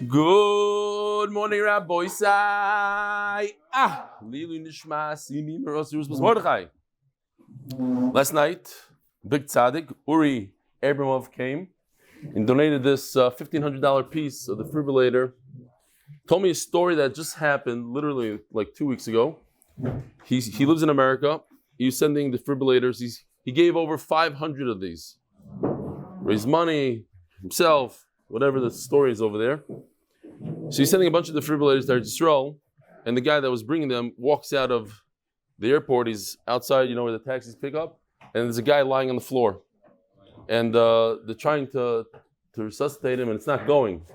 Good morning, Rabbi Sai. Last night, big tzaddik, Uri Abramov came and donated this $1,500 piece of the defibrillator. Told me a story that just happened literally like 2 weeks ago. He lives in America. He's sending defibrillators. He gave over 500 of these. Raised money, himself, whatever the story is over there. So he's sending a bunch of defibrillators to R Yisrael, and the guy that was bringing them walks out of the airport. He's outside, where the taxis pick up, and there's a guy lying on the floor. And they're trying to resuscitate him, and it's not going.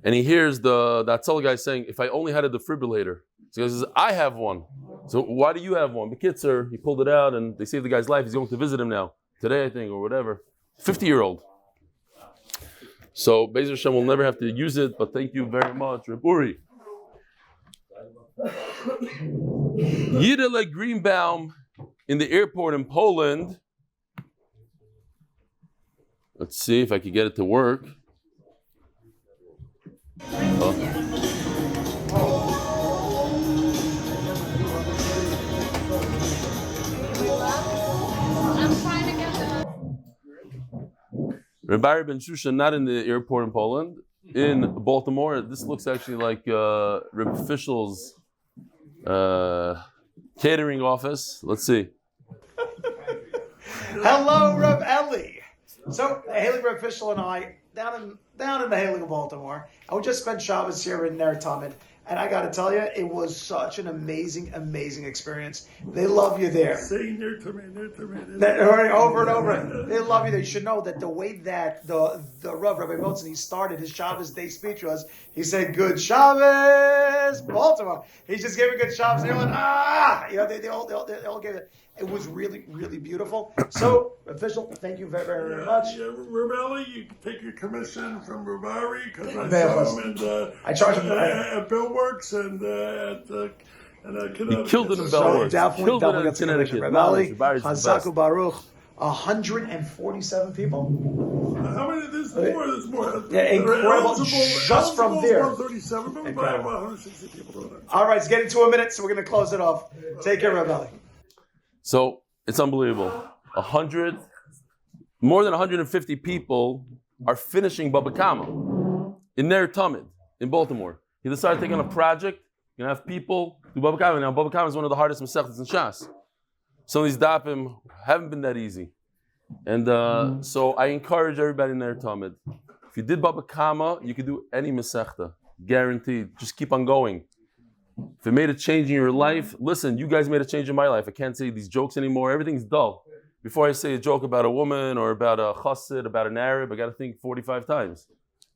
And he hears the Atzal guy saying, "If I only had a defibrillator." So he says, "I have one." So why do you have one? Bekitzer, he pulled it out, and they saved the guy's life. He's going to visit him now, today I think, or whatever. 50-year-old. So Beis Hashem will never have to use it, but thank you very much, Reb Uri. Yidele Greenbaum in the airport in Poland. Let's see if I can get it to work. Rabbi Ben Shushan, not in the airport in Poland, in Baltimore. This looks actually like Reb Official's catering office. Let's see. Hello, Rav Eli. So, Haley Reb Official and I, down in the Haley of Baltimore, and we just spent Shabbos here in Ner Tamid. And I got to tell you, it was such an amazing experience. They love you there. Saying Ner Tamid. Over and over. They love you there. You should know that the way that the Rav, Rabbi Motzen, he started his Shabbos day speech was, he said, "Good Shabbos, Baltimore." He just gave a good Shabbos. And everyone, they all gave it. It was really, really beautiful. So, Official, thank you very, very much. Rav Eli, you can take your commission from Ravari because I saw him and I charge him at Billworks and at He killed it in Bellworks. Definitely got the commission. Rav Eli, Hazaku Baruch, 147 people. How many? There's more. Yeah, incredible. Just from there. 137, but about 160 people. All right, it's getting to a minute, so we're going to close it off. Take care, Rav Eli. So it's unbelievable. More than 150 people are finishing Baba Kama in Ner Tamid in Baltimore. He decided to take on a project. You're gonna have people do Baba Kama. Now Baba Kama is one of the hardest mesechtas in Shas. Some of these dapim haven't been that easy, and so I encourage everybody in Ner Tamid. If you did Baba Kama, you could do any mesechta, guaranteed. Just keep on going. If it made a change in your life, listen, you guys made a change in my life. I can't say these jokes anymore. Everything's dull. Before I say a joke about a woman or about a chassid, about an Arab, I got to think 45 times.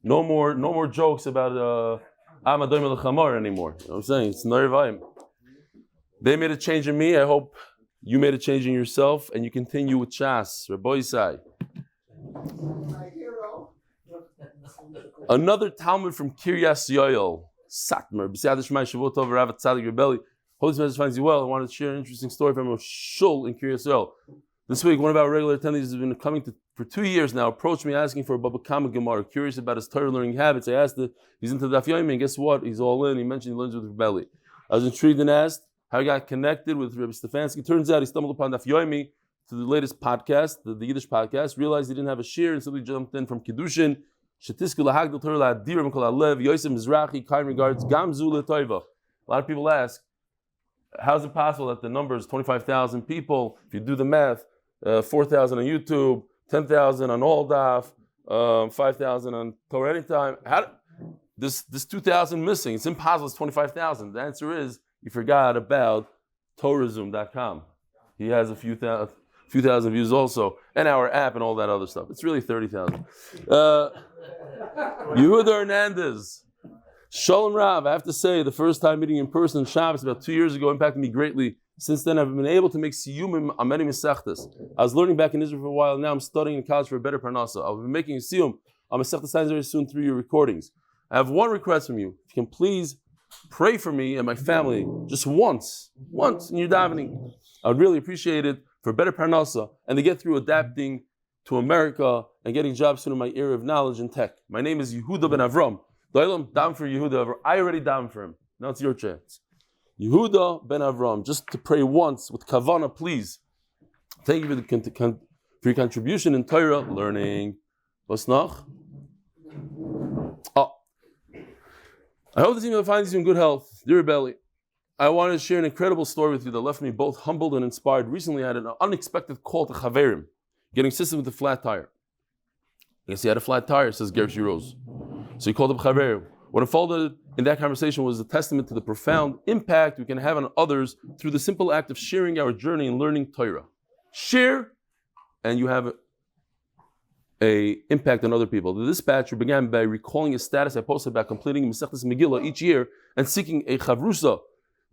No more jokes about Am Yisrael anymore. You know what I'm saying? It's nervayim. They made a change in me. I hope you made a change in yourself and you continue with Shas. Rabbi Sai. Another Talmud from Kiryas Yoel. Satmar, B'siyadda Shavuot Tov, Rav Tzadik Rebelli. Holy Message finds you well. I wanted to share an interesting story from a shul in Kiryas Yoel. This week, one of our regular attendees has been coming for 2 years now, approached me asking for a Baba Kama Gemara, curious about his Torah learning habits. I asked if he's into Daf Yomi, and guess what? He's all in. He mentioned he learns with Rebelli. I was intrigued and asked how he got connected with Eli Stefansky. Turns out he stumbled upon Daf Yomi to the latest podcast, the Yiddish podcast, realized he didn't have a shir, and simply jumped in from Kiddushin. Shetisku lahagdil Torah la'adirim kol halev, Yosef Mizrahi, kind regards, Gamzu le'toiva. A lot of people ask, how is it possible that the number is 25,000 people? If you do the math, 4,000 on YouTube, 10,000 on All Daf, 5,000 on Torah Anytime. This 2,000 missing? It's impossible. It's 25,000. The answer is you forgot about TorahZoom.com. He has a few thousand views also, and our app and all that other stuff. It's really 30,000. Yehuda Hernandez. Shalom Rav, I have to say, the first time meeting in person in Shabbos about 2 years ago impacted me greatly. Since then, I've been able to make siyumim on many mesechtas. I was learning back in Israel for a while. Now I'm studying in college for a better parnassa. I'll be making a siyum on mesechtas science very soon through your recordings. I have one request from you. If you can please pray for me and my family just once in your davening. I would really appreciate it for better parnassa and to get through adapting to America and getting jobs soon in my area of knowledge and tech. My name is Yehuda ben Avram. Doilam, down for Yehuda. I already down for him. Now it's your chance. Yehuda ben Avram, just to pray once with Kavana, please. Thank you for your contribution in Torah learning. What's noch? Oh. I hope this email finds you in good health. Dear Reb Eli, I wanted to share an incredible story with you that left me both humbled and inspired. Recently, I had an unexpected call to Chaverim, getting assistance with a flat tire. I guess he had a flat tire, says Gershi Rose. So he called up Chaverim. What unfolded in that conversation was a testament to the profound impact we can have on others through the simple act of sharing our journey and learning Torah. Share, and you have an impact on other people. The dispatcher began by recalling a status I posted about completing Masechtas Megillah each year and seeking a chavrusa.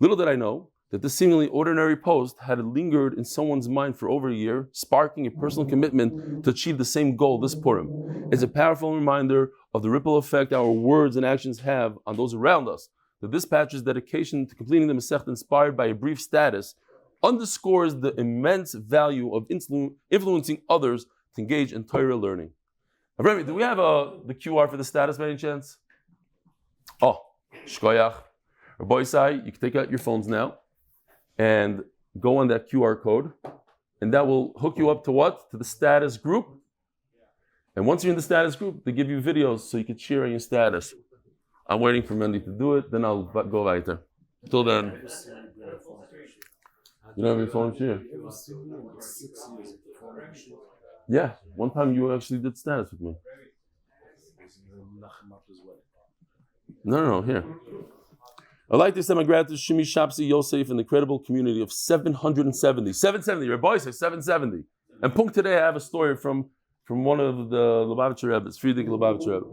Little did I know that this seemingly ordinary post had lingered in someone's mind for over a year, sparking a personal commitment to achieve the same goal this Purim. It's a powerful reminder of the ripple effect our words and actions have on those around us. The dispatcher's dedication to completing the Masechta, inspired by a brief status, underscores the immense value of influencing others to engage in Torah learning. Remy, do we have the QR for the status by any chance? Oh, shkoyach. Rabbi Sai, you can take out your phones now and go on that QR code, and that will hook you up to what? To the status group. And once you're in the status group, they give you videos so you can share on your status. I'm waiting for Mendy to do it, then I'll go weiter. Till then, you don't have your phone here. Yeah, one time you actually did status with me. No, here. I'd like to extend my gratitude to Shimi Shapsi Yosef and the incredible community of 770. 770, Rabbi says 770. And Punk today I have a story from one of the Lubavitcher Rebbe's, Friedrich Lubavitcher Rebbe,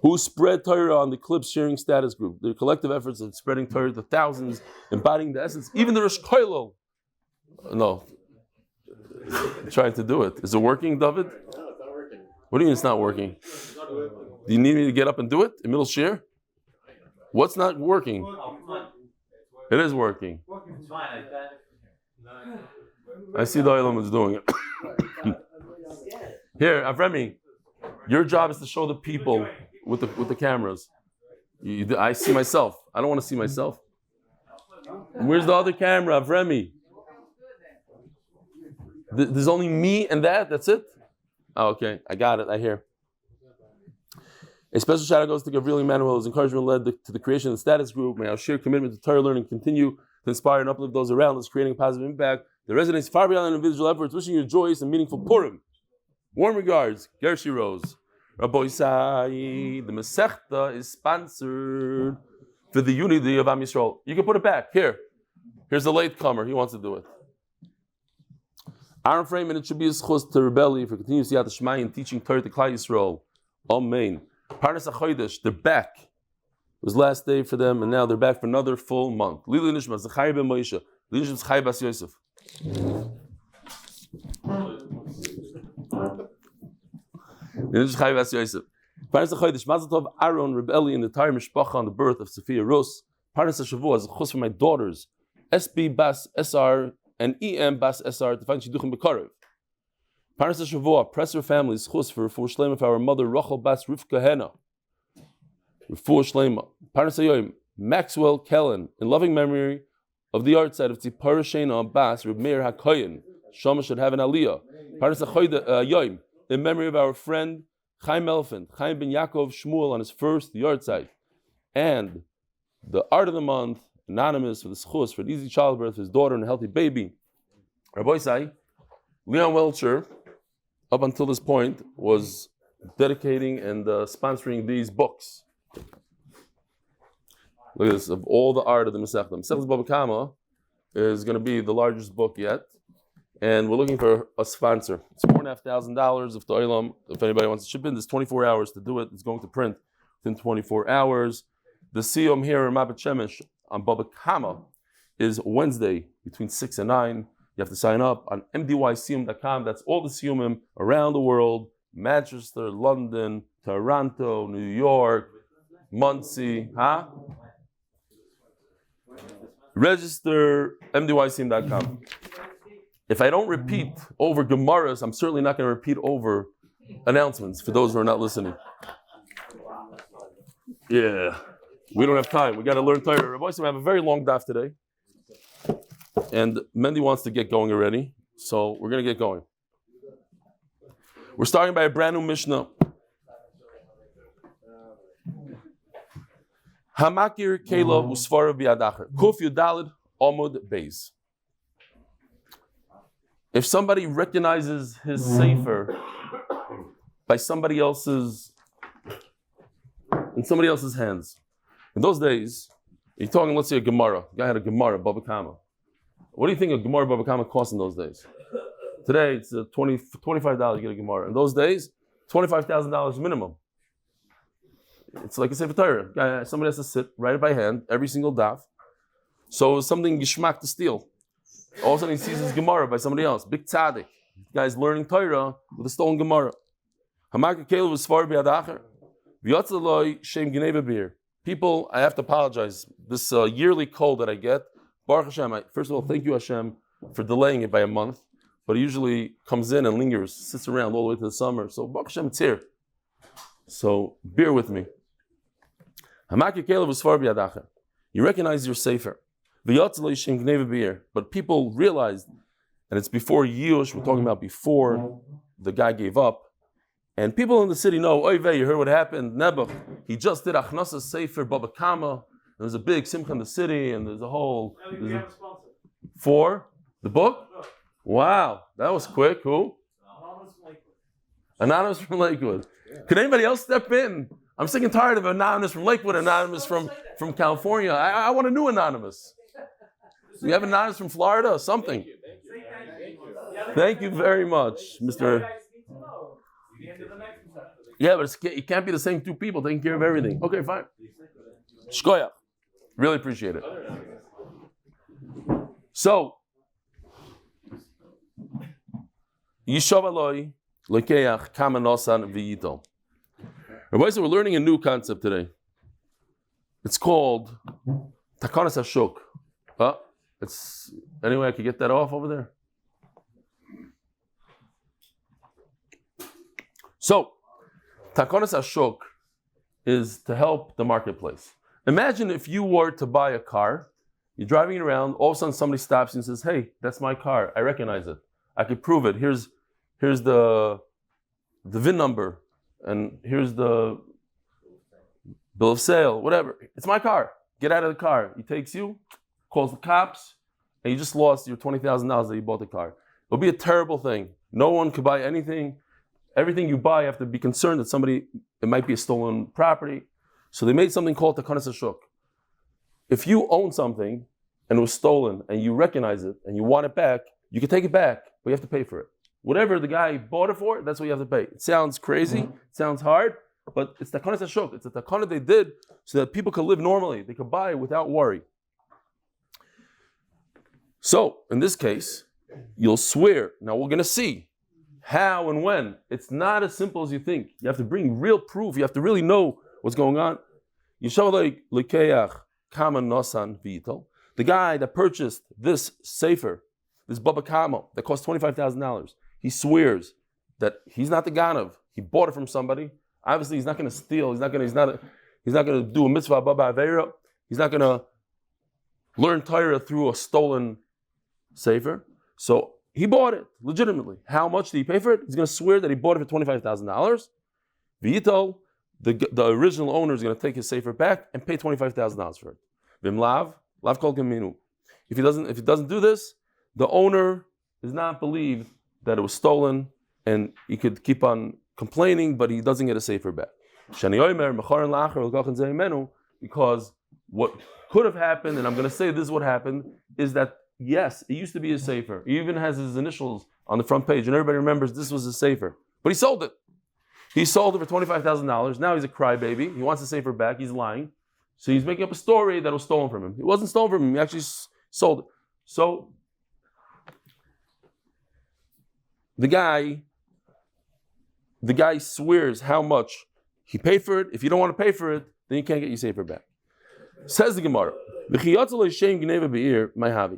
who spread Torah on the Clips Sharing Status Group. Their collective efforts of spreading Torah to thousands, embodying the essence, even the Rosh Koilel. No. Trying to do it. Is it working, David? No, it's not working. What do you mean it's not working? Do you need me to get up and do it in middle share? What's not working? It is working. It's fine. I see the Olam is doing it. Here, Avremi, your job is to show the people with the cameras. I see myself. I don't want to see myself. Where's the other camera, Avremi? There's only me and that? That's it? Oh, okay, I got it. I hear. A special shout out goes to Rav Eli Manuel, whose encouragement led to the creation of the status group. May our shared commitment to Torah learning continue to inspire and uplift those around us, creating a positive impact. The residents far beyond individual efforts, wishing you joyous and meaningful Purim. Warm regards, Gershi Rose. Rabbi Sai, the Masechta is sponsored for the unity of Am Yisrael. You can put it back. Here's the latecomer. He wants to do it. Ahron Fraiman, it should be a zchus to Reb Eli for continuous siyadta dishmaya and teaching Torah to Klal Yisroel. Amen. Parnas HaChodesh, they're back. It was last day for them, and now they're back for another full month. Lili Nishma, Zechariah ben Moshe, Lili Nishma, Zechariah bas Yosef. Lili Zechariah bas Yosef. Parnas HaChodesh, Mazal Tov Ahron, Reb Eli, and the entire mishpacha on the birth of Sophia Ruth. Parnas HaShavua, zchus for my daughters, SB bas SR and EM bas SR to find shidduchim b'karev. Parnas HaShavua, Presser family, zchus for Refuah Shleima of our mother Rachel bas Rivka Hennah. Refuah Shleima. Parnas HaYoim, Maxwell Kellen, in loving memory of the art side of Tsippora Shaina bas Rav Meir HaCohen. Shama should have an aliyah. Parnas HaYoim, in memory of our friend Chaim Elefant Chaim ben Yakov Shmuel on his first yard site. And the art of the month, anonymous, for the zchus for an easy childbirth, his daughter and a healthy baby. Rabbi Sai, Leon Welcher, up until this point, was dedicating and sponsoring these books. Look at this, of all the art of the Masechta. Masechtas Bava Kama is going to be the largest book yet, and we're looking for a sponsor. It's $4,500 if the Olam, if anybody wants to chip in. There's 24 hours to do it. It's going to print within 24 hours. The Siyum here in Mabet Shemesh on Bava Kama is Wednesday between 6 and 9. You have to sign up on mdysiyum.com. That's all the siyumim around the world: Manchester, London, Toronto, New York, Muncie. Register mdysiyum.com. If I don't repeat over Gemaras, I'm certainly not going to repeat over announcements for those who are not listening. Yeah, we don't have time. We got to learn Torah. Rabbi, we have a very long daf today, and Mendy wants to get going already, so we're going to get going. We're starting by a brand new Mishnah. Hamakir Kela Usfara Biadacher. Kuf Yudalid Amud Beis. If somebody recognizes his sefer by somebody else's, in somebody else's hands, in those days, you're talking, let's say, a Gemara. A guy had a Gemara, Bava Kama. What do you think a Gemara Bava Kama cost in those days? Today, it's $25 you get a Gemara. In those days, $25,000 minimum. It's like a Sefer Torah. Somebody has to sit, write it by hand, every single daf. So it was something Gishmak to steal. All of a sudden he sees his Gemara by somebody else. Big tzaddik. The guy's learning Torah with a stolen Gemara. People, I have to apologize. This yearly cold that I get, Baruch Hashem, first of all, thank you Hashem for delaying it by a month. But it usually comes in and lingers, sits around all the way to the summer. So Baruch Hashem, it's here. So bear with me. You recognize your sefer. But people realized, and it's before Yush, we're talking about before the guy gave up. And people in the city know, oy vey, you heard what happened, Nebuch, he just did Achnasa Sefer Baba Kama. There's a big simcha in the city, and there's a whole... For the book? Wow, that was quick. Who? Anonymous from Lakewood. Can anybody else step in? I'm sick and tired of anonymous from Lakewood, anonymous from California. I want a new anonymous. We have anonymous from Florida or something. Thank you very much, Mr. Yeah, but it can't be the same two people taking care of everything. Okay, fine. Shkoya. Really appreciate it. So, Yishav Eloi, Lekeach, Kamanosan, V'yito. Rabbi, so we're learning a new concept today. It's called Takanas Hashok. It's anyway I could get that off over there. So, Takanas Hashok is to help the marketplace. Imagine if you were to buy a car, you're driving it around, all of a sudden somebody stops you and says, "Hey, that's my car. I recognize it. I could prove it. Here's the VIN number, and here's the bill of sale, whatever. It's my car. Get out of the car." He takes you, calls the cops, and you just lost your $20,000 that you bought the car. It'll be a terrible thing. No one could buy anything. Everything you buy, you have to be concerned that it might be a stolen property. So they made something called Takanas Hashok. If you own something and it was stolen and you recognize it and you want it back, you can take it back, but you have to pay for it. Whatever the guy bought it for, that's what you have to pay. It sounds crazy, it sounds hard, but it's Takanas Hashok. It's a takana they did so that people could live normally. They could buy without worry. So, in this case, you'll swear. Now we're going to see how and when. It's not as simple as you think. You have to bring real proof. You have to really know what's going on. The guy that purchased this sefer, this Baba Kama, that cost $25,000, he swears that he's not the Ganav. He bought it from somebody. Obviously, he's not going to steal. He's not going to do a mitzvah Baba Aveira. He's not going to learn Torah through a stolen sefer. So he bought it legitimately. How much did he pay for it? He's going to swear that he bought it for $25,000. V'yito, the original owner is going to take his sefer back and pay $25,000 for it. V'mlav, lav kol geminu. If he doesn't do this, the owner is not believed that it was stolen, and he could keep on complaining, but he doesn't get a sefer back. Because what could have happened, and I'm going to say this is what happened, is that yes, it used to be a sefer. He even has his initials on the front page, and everybody remembers this was a sefer. But he sold it. He sold it for $25,000. Now he's a crybaby. He wants the sefer back. He's lying. So he's making up a story that was stolen from him. It wasn't stolen from him. He actually sold it. So the guy swears how much he paid for it. If you don't want to pay for it, then you can't get your sefer back. Says the Gemara.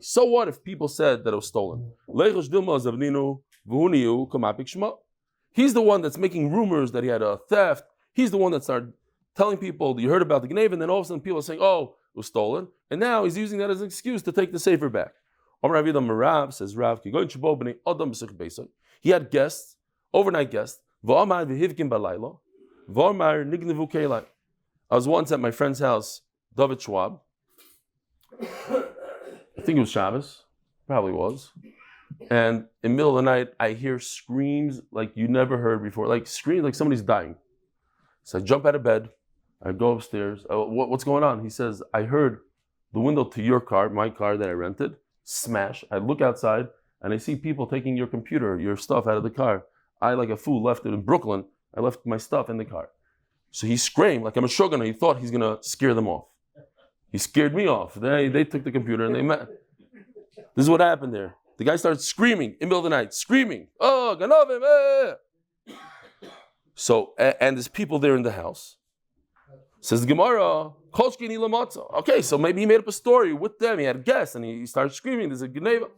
So what if people said that it was stolen? He's the one that's making rumors that he had a theft. He's the one that started telling people you heard about the Gneva, and then all of a sudden people are saying, oh, it was stolen. And now he's using that as an excuse to take the sefer back. Rav Eli says, Rav, he had guests, overnight guests. I was once at my friend's house, David Schwab. I think it was Shabbos, probably was. And in the middle of the night, I hear screams like you never heard before, like screams like somebody's dying. So I jump out of bed, I go upstairs. What's going on? He says, I heard the window to your car, my car that I rented, smash. I look outside and I see people taking your computer, your stuff out of the car. I, like a fool, left it in Brooklyn. I left my stuff in the car. So he screamed like I'm a shogun. He thought he's going to scare them off. He scared me off. They took the computer and they met. This is what happened there. The guy started screaming in the middle of the night, screaming, oh, Ganovim, eh. So, and there's people there in the house. Says the Gemara, okay, so maybe he made up a story with them. He had guests and he started screaming, there's a Gneva.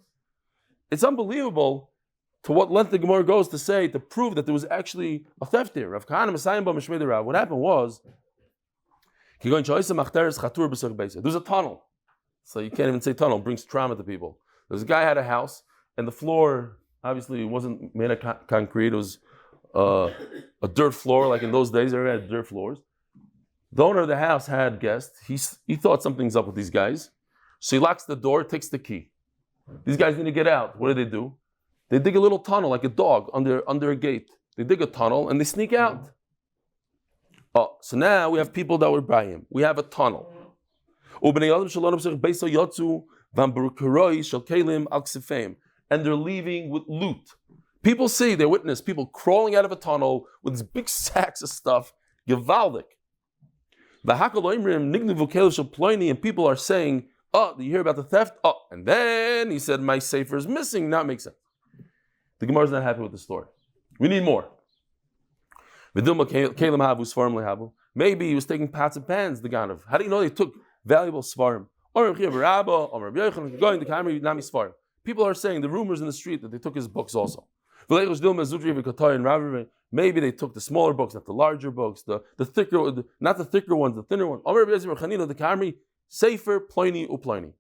It's unbelievable to what length the Gemara goes to say, to prove that there was actually a theft there. What happened was, there's a tunnel. So you can't even say tunnel, it brings trauma to people. There's a guy had a house, and the floor obviously wasn't made of concrete. It was a dirt floor, like in those days, everybody had dirt floors. The owner of the house had guests. He thought something's up with these guys. So he locks the door, takes the key. These guys need to get out. What do? They dig a little tunnel, like a dog, under a gate. They dig a tunnel, and they sneak out. Oh, so now we have people that were by him. We have a tunnel. And they're leaving with loot. People see, they witness people crawling out of a tunnel with these big sacks of stuff. Gewaldig. And people are saying, oh, do you hear about the theft? Oh, and then he said, my sefer is missing. Now it makes sense. The Gemara is not happy with the story. We need more. Maybe he was taking pots and pans, the Ganav. How do you know they took valuable svarim? People are saying, the rumors in the street, that they took his books also. Maybe they took the smaller books, not the larger books, the thicker, not the thicker ones, the thinner ones. Sefer, Pliny, Upliny.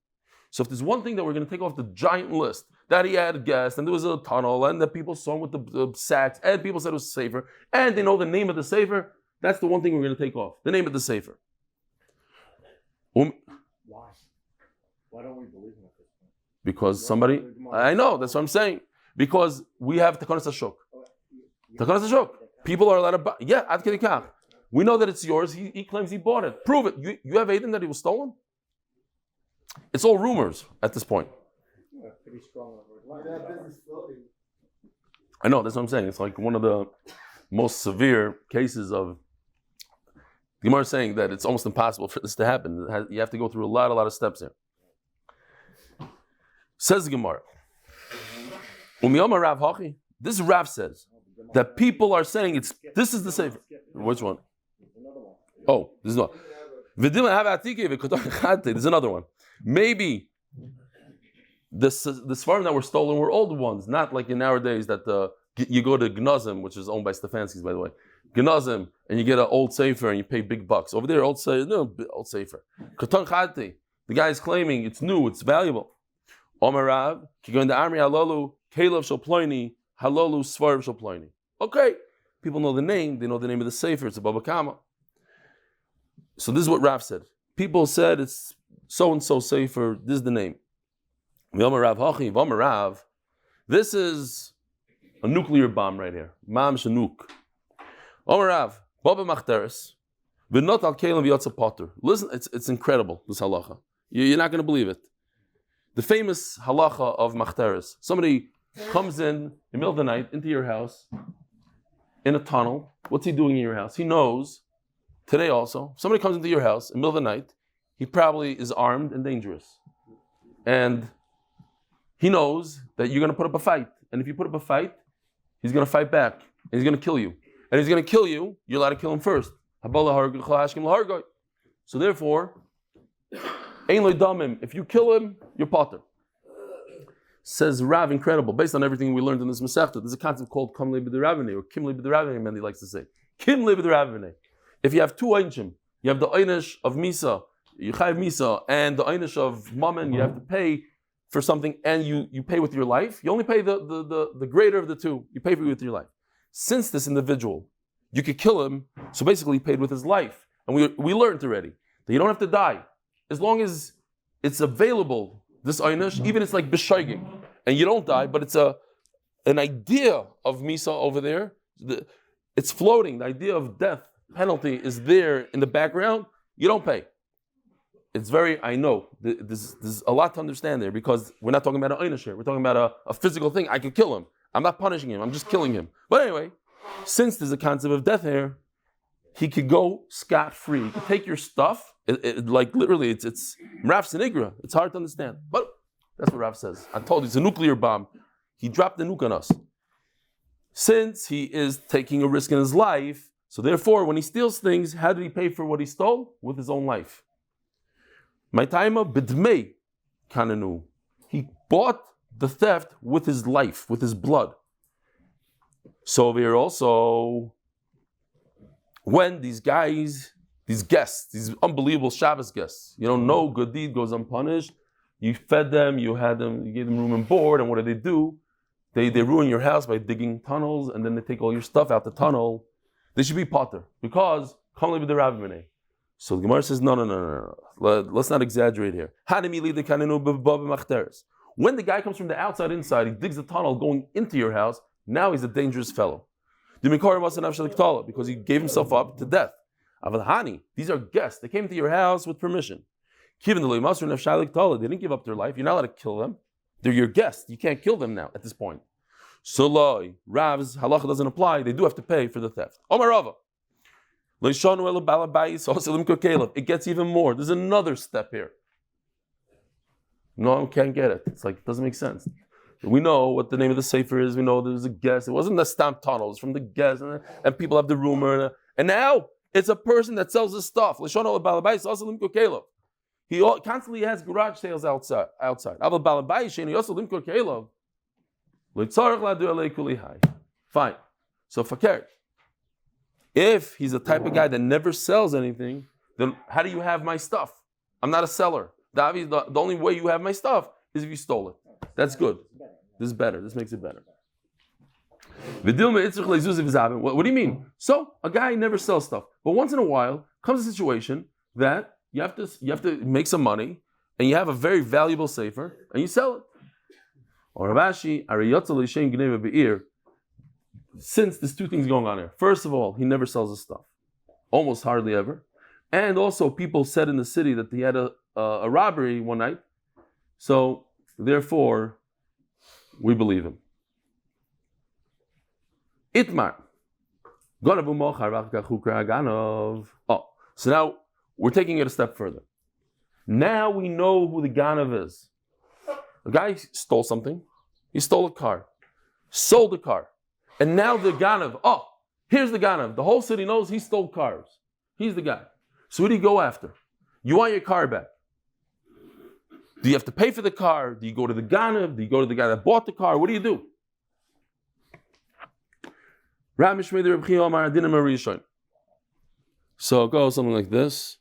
So if there's one thing that we're going to take off the giant list, that he had guests, and there was a tunnel, and that people saw him with the sacks, and people said it was Sefer, and they know the name of the Sefer, that's the one thing we're going to take off, the name of the Sefer. Why? Why don't we believe in it? Because somebody, I know, that's what I'm saying. Because we have Takanas Hashok. Takanas Hashok. People are allowed to buy. Yeah, Ad Kedikach. We know that it's yours. He claims he bought it. Prove it. You have Aiden that he was stolen? It's all rumors at this point. Yeah, pretty strong. I know, that's what I'm saying. It's like one of the most severe cases of the Gemara saying that it's almost impossible for this to happen. You have to go through a lot of steps here. Says the Gemara. This Rav says that people are saying this is the Sefer. Which one? Oh, this is one. There's another one. Maybe the Sfarim that were stolen were old ones, not like in nowadays that you go to Gnozim, which is owned by Stefansky's, by the way. Gnozim, and you get an old Sefer and you pay big bucks. Over there, old Sefer. The guy is claiming it's new, it's valuable. Omarav, Kigon the Army Halalu, Caleb Shalploini, Halalu Svarim Shalploini. Okay, people know the name, they know the name of the Sefer, it's a Baba Kama. So this is what Rav said. People said it's so-and-so Sefer, this is the name. This is a nuclear bomb right here. Mam Shanuk. Omarav, Baba Machteres, V'not al Kalim V'yotza Potter. Listen, it's incredible, this halacha. You're not going to believe it. The famous halacha of Machteres. Somebody comes in the middle of the night into your house, in a tunnel. What's he doing in your house? He knows, today also, somebody comes into your house in the middle of the night, he probably is armed and dangerous. And he knows that you're going to put up a fight. And if you put up a fight, he's going to fight back. And he's going to kill you. And he's going to kill you, you're allowed to kill him first. So therefore, if you kill him, you're potter. Says Rav, incredible. Based on everything we learned in this Masechta, there's a concept called Kam Le B'Deravine, or Kim Le B'Deravine, Mendy likes to say. Kim Le B'Deravine. if you have two einshim, you have the einish of Misa, you chayav Misa, and the einish of Mammon, you have to pay for something, and you pay with your life. You only pay the greater of the two. You pay for it with your life. Since this individual, you could kill him, so basically he paid with his life. And we learned already that you don't have to die. As long as it's available, this einish, even it's like b'shoiging, and you don't die, but it's an idea of Misa over there. It's floating. The idea of death penalty is there in the background. You don't pay. It's I know, there's a lot to understand there, because we're not talking about an einish here. We're talking about a physical thing. I could kill him. I'm not punishing him. I'm just killing him. But anyway, since there's a concept of death here, he could go scot-free. He could take your stuff. Like literally, it's Rav Sinigra. It's hard to understand. But that's what Rav says. I told you, it's a nuclear bomb. He dropped the nuke on us. Since he is taking a risk in his life, so therefore, when he steals things, how did he pay for what he stole? With his own life. My taima b'dmei kananu. He bought the theft with his life, with his blood. So over here also, when these guys, these guests, these unbelievable Shabbos guests, no good deed goes unpunished. You fed them, you had them, you gave them room and board, and what do? They ruin your house by digging tunnels, and then they take all your stuff out the tunnel. They should be potter, because come live with the Rabbi Minei. So the Gemara says, no. Let's not exaggerate here. When the guy comes from the outside inside, he digs a tunnel going into your house, now he's a dangerous fellow. Because he gave himself up to death. These are guests. They came to your house with permission. They didn't give up their life. You're not allowed to kill them. They're your guests. You can't kill them now at this point. So Rav's halacha doesn't apply. They do have to pay for the theft. Omar Rava. It gets even more. There's another step here. No, I can't get it. It's like, it doesn't make sense. We know what the name of the sefer is. We know there's a guest. It wasn't the stamp tunnel. It was from the guest. And people have the rumor. And now it's a person that sells his stuff. He constantly has garage sales outside. Fine. So fakir. If he's the type of guy that never sells anything, then how do you have my stuff? I'm not a seller. The only way you have my stuff is if you stole it. That's good. This is better. This makes it better. What do you mean? So a guy never sells stuff, but once in a while comes a situation that you have to make some money, and you have a very valuable sefer, and you sell it. Or Ravashi, since there's two things going on here. First of all, he never sells his stuff, almost hardly ever, and also people said in the city that he had a robbery one night, so therefore we believe him. Itmar. So now we're taking it a step further. Now we know who the Ganav is. The guy stole something. He stole a car, sold the car, and now the Ganav. Here's the Ganav. The whole city knows he stole cars. He's the guy. So who do you go after? You want your car back. Do you have to pay for the car? Do you go to the Ganav? Do you go to the guy that bought the car? What do you do? So it goes something like this.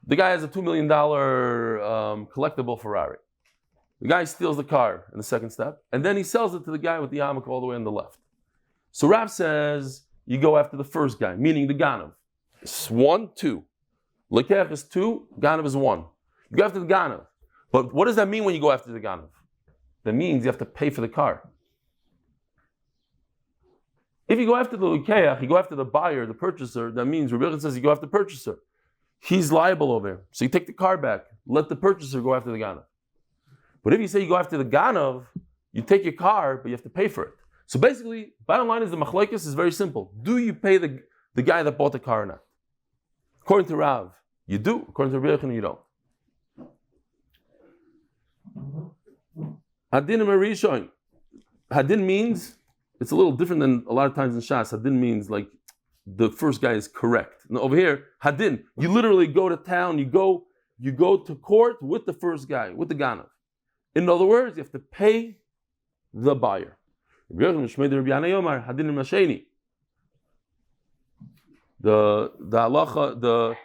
The guy has a $2 million collectible Ferrari. The guy steals the car in the second step, and then he sells it to the guy with the yarmulke all the way on the left. So Rav says, you go after the first guy, meaning the Ganav. It's 1, 2. Lekech is 2, Ganav is 1. You go after the Ganav. But what does that mean when you go after the Ganav? That means you have to pay for the car. If you go after the Lekeach, you go after the buyer, the purchaser, that means Rebbe says you go after the purchaser. He's liable over here. So you take the car back, let the purchaser go after the Ganav. But if you say you go after the Ganav, you take your car, but you have to pay for it. So basically, bottom line is the machlokes is very simple. Do you pay the guy that bought the car or not? According to Rav, you do. According to Rivka Hennah, you don't. Hadin Marishon. Hadin means, it's a little different than a lot of times in Shas. Hadin means like the first guy is correct. Now over here, Hadin, you literally go to town, you go to court with the first guy, with the Ganav. In other words, you have to pay the buyer. The halacha,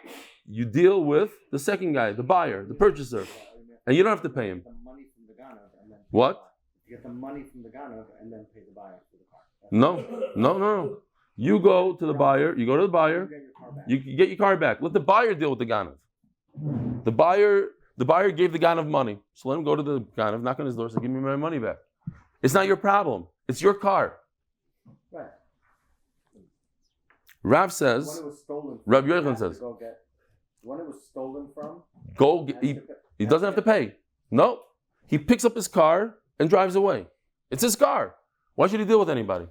you deal with the second guy, the buyer, the purchaser, and you don't have to pay him. The money from the ganav and then What? You get the money from the ganav and then pay the buyer for the car. No. You go to the buyer. You go to the buyer. You get your car back. Let the buyer deal with the ganav. The buyer gave the ganav money, so let him go to the ganav, knock on his door, say, "Give me my money back." It's not your problem. It's your car. Right. Rav says. When it was stolen. Rav Yochanan says. When it was stolen from. He doesn't have to pay. No, he picks up his car and drives away. It's his car. Why should he deal with anybody?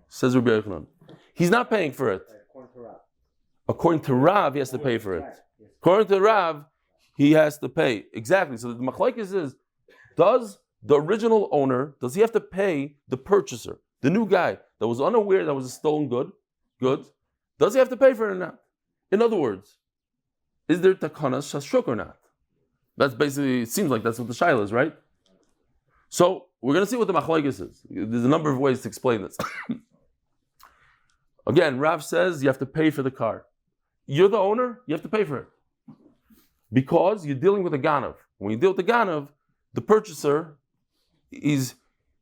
Says Rabbi Yochanan. He's not paying for it. According to Rav. According to Rav, he has to pay for it. According to Rav, he has to pay. Exactly. So the machlokes is, does the original owner, does he have to pay the purchaser, the new guy that was unaware that was a stolen goods, does he have to pay for it or not? In other words, is there takanas shashuk or not? That's basically, it seems like that's what the shaila is, right? So we're going to see what the machlokes is. There's a number of ways to explain this. Again, Rav says you have to pay for the car. You're the owner, you have to pay for it. Because you're dealing with a ganav. When you deal with the ganav, the purchaser, he's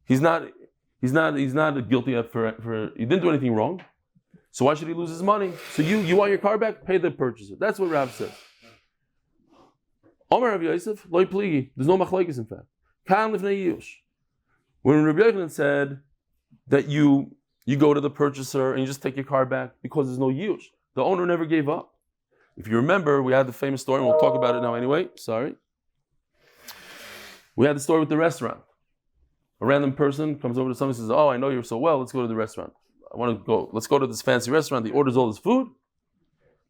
not guilty for he didn't do anything wrong. So why should he lose his money? So you want your car back? Pay the purchaser. That's what Rav says. Omer Rav Yosef, loy pligi. There's no machlokes in fact. Kan lifnei yush. When Rabbi Yochanan said that you go to the purchaser and you just take your car back because there's no yush. The owner never gave up. If you remember, we had the famous story, and we'll talk about it now anyway. Sorry. We had the story with the restaurant. A random person comes over to someone and says, "Oh, I know you so well. Let's go to the restaurant. I want to go. Let's go to this fancy restaurant." He orders all this food.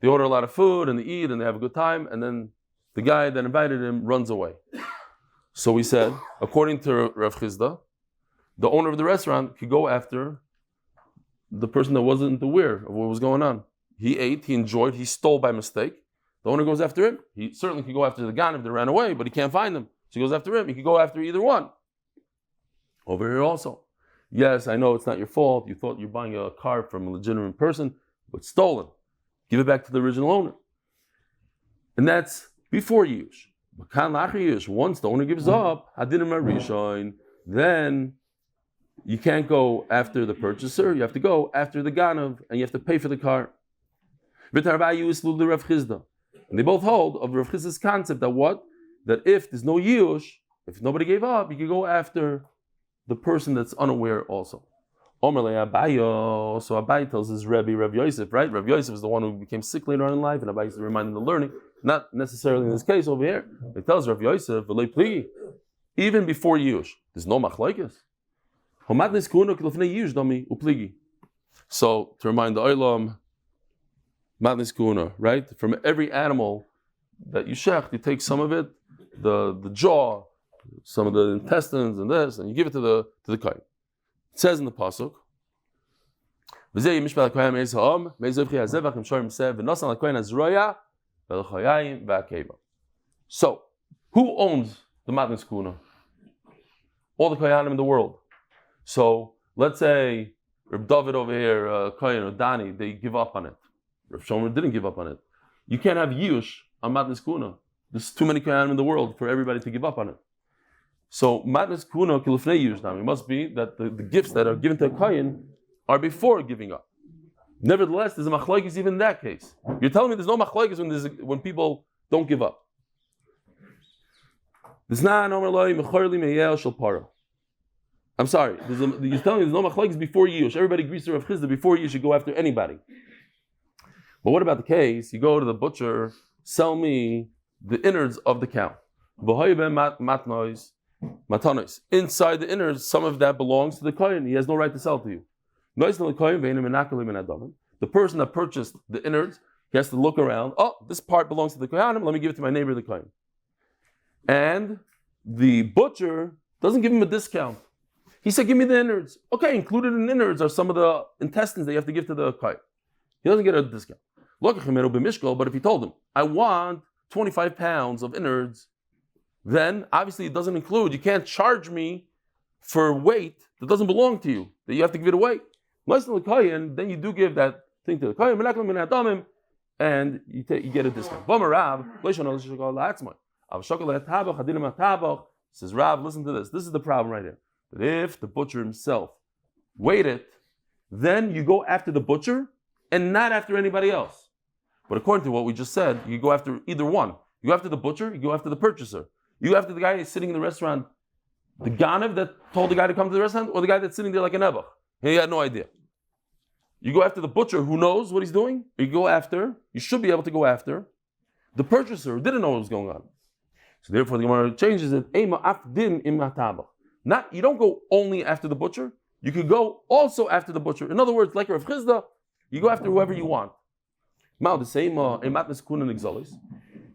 They order a lot of food and they eat and they have a good time. And then the guy that invited him runs away. So we said, according to Rav Chisda, the owner of the restaurant could go after the person that wasn't aware of what was going on. He ate, he enjoyed, he stole by mistake. The owner goes after him. He certainly could go after the guy if they ran away, but he can't find them. So he goes after him. He could go after either one. Over here also. Yes, I know it's not your fault. You thought you're buying a car from a legitimate person, but it's stolen. Give it back to the original owner. And that's before use. Once the owner gives up, then you can't go after the purchaser. You have to go after the ganav, and you have to pay for the car. And they both hold of Rav Chisda's concept that what? That if there's no yush, if nobody gave up, you can go after the person that's unaware also. So Abai tells his Rebbe, Rav Yosef, right? Rav Yosef is the one who became sick later on in life, and Abai used to remind him of learning. Not necessarily in this case over here. It tells Rav Yosef, even before yush, there's no machlokes. So to remind the Olam, Matnis Kuna, right? From every animal that you shecht, you take some of it, the jaw, some of the intestines and this, and you give it to the kohen. It says in the pasuk, so, who owns the Matnis Kuna? All the kohanim in the world. So, let's say Reb David over here, Kohen or Dani, they give up on it. Rav Shomer didn't give up on it. You can't have yush on Matnis Kuna. There's too many kohanim in the world for everybody to give up on it. So Matnis Kuna kilufnei yush now. It must be that the gifts that are given to a kohen are before giving up. Nevertheless, there's a machlokes even in that case. You're telling me there's no machlokes when people don't give up. I'm sorry. You're telling me there's no machlokes before yush. Everybody agrees to Rav Chisda before you should go after anybody. But what about the case? You go to the butcher, sell me the innards of the cow. Inside the innards, some of that belongs to the kohen. He has no right to sell to you. The person that purchased the innards, he has to look around. Oh, this part belongs to the kohen. Let me give it to my neighbor, the kohen. And the butcher doesn't give him a discount. He said, give me the innards. Okay, included in innards are some of the intestines that you have to give to the kohen. He doesn't get a discount. But if he told him, I want 25 pounds of innards, then obviously it doesn't include, you can't charge me for weight that doesn't belong to you, that you have to give it away. Then you do give that thing to the kohen, and you get a discount. Says Rav, listen to this. This is the problem right here. That if the butcher himself waited, then you go after the butcher and not after anybody else. But according to what we just said, you go after either one. You go after the butcher, you go after the purchaser. You go after the guy who's sitting in the restaurant, the ganav that told the guy to come to the restaurant, or the guy that's sitting there like a nebuch. He had no idea. You go after the butcher who knows what he's doing, or you should be able to go after the purchaser who didn't know what was going on. So therefore the Gemara changes it. You don't go only after the butcher, you could go also after the butcher. In other words, like Rav Chizda, you go after whoever you want. The same